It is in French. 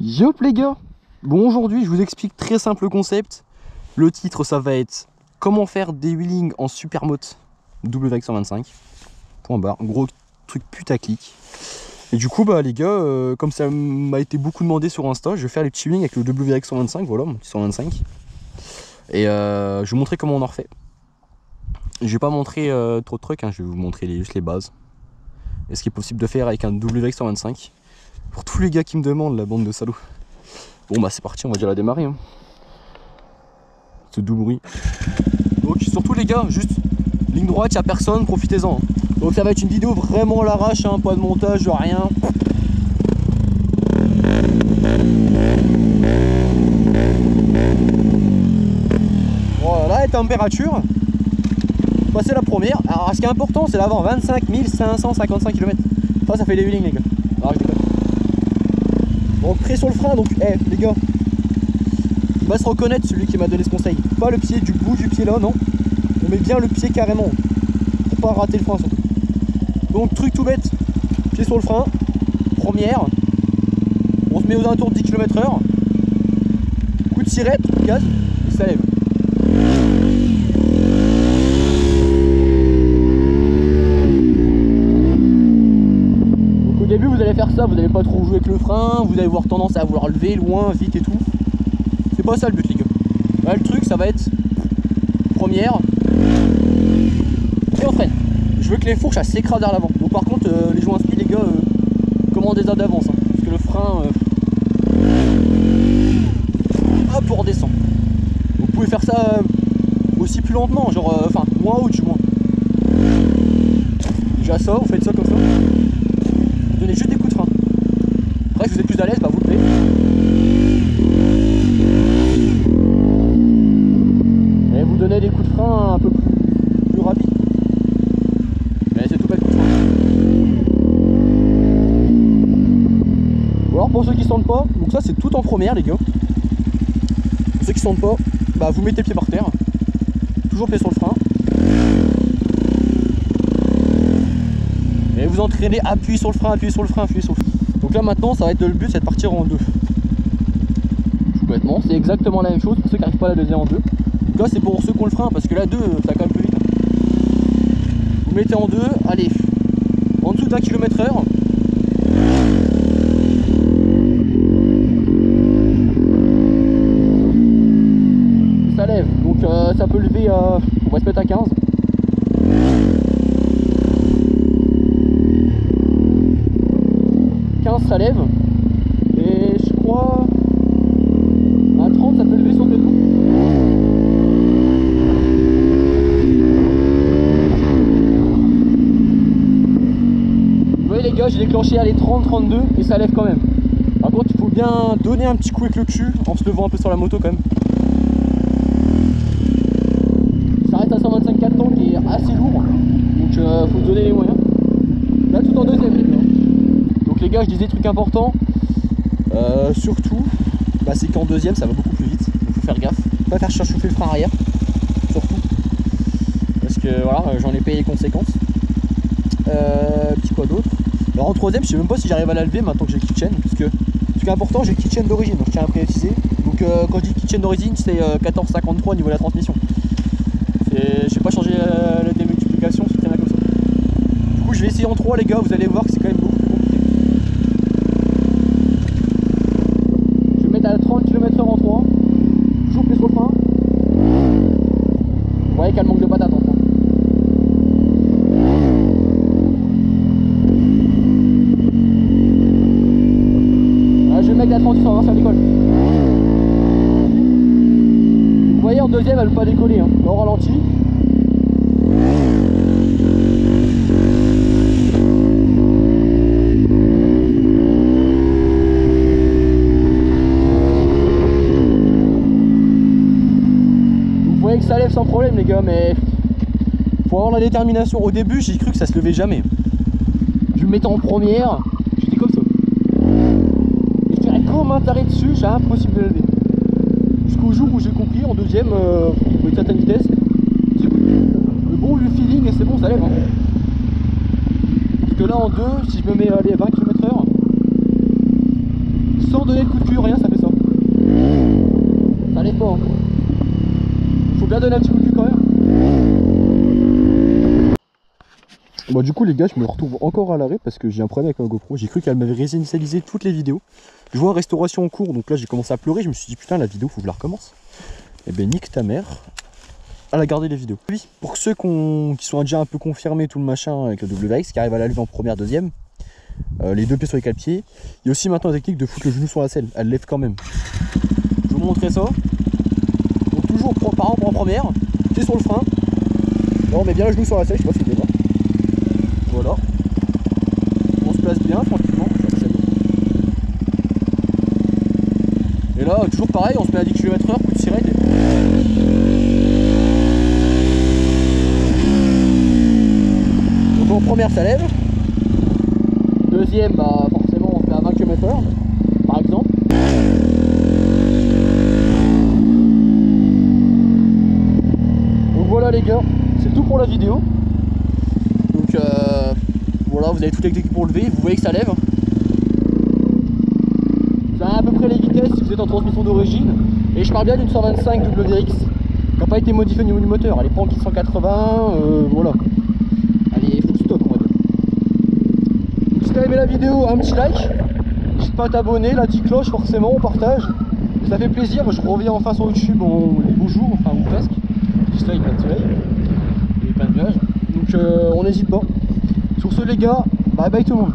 Yop les gars. Bon, aujourd'hui je vous explique très simple concept. Le titre ça va être comment faire des wheelings en supermoto WX125. Point barre, gros truc putaclic. Et du coup bah les gars, comme ça m'a été beaucoup demandé sur Insta, je vais faire les petits wheelings avec le WX125, voilà mon petit 125. Et je vais vous montrer comment on en refait. Je vais pas montrer trop de trucs, hein, je vais vous montrer juste les bases. Et ce qui est possible de faire avec un WX125. Pour tous les gars qui me demandent, la bande de salauds. Bon bah c'est parti, on va déjà la démarrer. Hein. Ce doux bruit. Donc surtout les gars, juste ligne droite, y'a personne, profitez-en. Hein. Donc ça va être une vidéo vraiment à l'arrache, hein, pas de montage, rien. Voilà la température. Passer la première. Alors ce qui est important c'est d'avoir 25 555 km. Ça fait des wheelings les gars. Alors je déconne. Donc prêt sur le frein, donc les gars, il va se reconnaître celui qui m'a donné ce conseil. Pas le pied du bout du pied là, non. On met bien le pied carrément. Pour pas rater le frein surtout. Donc truc tout bête, pied sur le frein, première. On se met aux alentours de 10 km/h. Coup de sirette, gaz, et ça lève. Donc au début vous allez faire ça, vous n'allez pas trop jouer avec le frein, vous allez avoir tendance à vouloir lever loin, vite et tout. C'est pas ça le but les gars. Là le truc ça va être première et on freine. Je veux que les fourches elles s'écrasent vers l'avant. Donc par contre les joints spi les gars, commandez-en d'avance hein, parce que le frein hop on redescend. Vous pouvez faire ça aussi plus lentement, genre enfin moins haut du moins. Déjà ça, vous faites ça comme ça. Vous donnez juste des coups de frein. Après si vous êtes plus à l'aise, bah vous le faites. Et vous donnez des coups de frein un peu plus rapides. Mais c'est tout bête coup de frein. Ou alors pour ceux qui sentent pas, donc ça c'est tout en première les gars. Pour ceux qui sentent pas, bah vous mettez le pied par terre. Toujours pied sur le frein. Et vous entraînez, appuyez sur le frein, appuyez sur le frein, appuyez sur le frein. Donc là maintenant ça va être le but, c'est de partir en deux. Tout bêtement, c'est exactement la même chose pour ceux qui n'arrivent pas à la deuxième en deux. Donc là c'est pour ceux qui ont le frein parce que là deux ça quand même plus vite. Vous mettez en deux, allez, en dessous d'1 km/h. Ça lève, donc ça peut lever, on va se mettre à 15. Ça lève et je crois à 30 ça peut lever sur le dos. Vous voyez les gars, j'ai déclenché à les 30-32 et ça lève quand même. Par contre il faut bien donner un petit coup avec le cul en se levant un peu sur la moto quand même. Ça reste à 125 temps qui est assez lourd, donc faut donner les moyens. Là tout en deuxième les gars. Donc les gars, je disais truc important, surtout, bah, c'est qu'en deuxième ça va beaucoup plus vite, donc faut faire gaffe, pas faire surchauffer le frein arrière, surtout, parce que voilà, j'en ai payé les conséquences. Petit quoi d'autre. Alors en troisième, je sais même pas si j'arrive à la lever maintenant que j'ai le kitchen, parce que ce qui est important, j'ai le kitchen d'origine, donc je tiens à préciser. Donc quand je dis kitchen d'origine, c'est 1453 au niveau de la transmission. J'ai pas changé la démultiplication, c'est très bien comme ça. Du coup, je vais essayer en 3 les gars, vous allez voir que c'est quand même beaucoup. À 30 km/h en 3, toujours pied sur le frein. Vous voyez qu'elle manque de patate en 3. Ah, je vais mettre à 30, ça va faire l'école. Vous voyez en deuxième elle ne veut pas décoller, hein. Là on ralentit. Que ça lève sans problème les gars, mais faut avoir la détermination. Au début j'ai cru que ça se levait jamais. Je me mettais en première, j'étais comme ça. Et je tirais comme un taré dessus, c'est impossible de lever. Jusqu'au jour où j'ai compris en deuxième, avec certaines vitesses, le bon feeling et c'est bon, ça lève. Hein. Parce que là en deux, si je me mets à 20 km/h, sans donner le coup de cul, rien, ça fait ça. Ça lève pas. Hein. Faut bien donner un petit coup de cul quand même. Bon du coup les gars, je me retrouve encore à l'arrêt parce que j'ai un problème avec ma GoPro. J'ai cru qu'elle m'avait réinitialisé toutes les vidéos. Je vois en restauration en cours, donc là j'ai commencé à pleurer. Je me suis dit putain, la vidéo faut que je la recommence. Et ben nique ta mère, elle a gardé les vidéos. Oui, pour ceux qui sont déjà un peu confirmés tout le machin avec le WX qui arrive à la lever en première, deuxième, les deux pieds sur les quatre pieds. Il y a aussi maintenant la technique de foutre le genou sur la selle, elle lève quand même. Je vais vous montrer ça. Donc toujours par exemple en première, pied sur le frein. Là on met bien le genou sur la selle, je sais pas si vous voyez. Voilà. On se place bien tranquillement. Et là toujours pareil, on se met à 10 km/h, coup de sirène. Donc en première ça lève. Deuxième, bah forcément on se met à 20 km/h par exemple. Donc voilà les gars, c'est tout pour la vidéo. Donc voilà, vous avez toutes les techniques pour lever, vous voyez que ça lève. C'est à peu près les vitesses si vous êtes en transmission d'origine. Et je parle bien d'une 125 WRX qui n'a pas été modifiée au niveau du moteur. Elle est pas en 180, voilà. Elle est full stock on va dire. Donc, si tu as aimé la vidéo, un petit like. N'hésite pas à t'abonner, la petite cloche forcément, on partage. Et ça fait plaisir, je reviens enfin sur YouTube les beaux jours, enfin ou presque. Juste là il y a plein de soleil. Il y a plein de nuages. Donc on n'hésite pas. Sur ce les gars, bye bye tout le monde.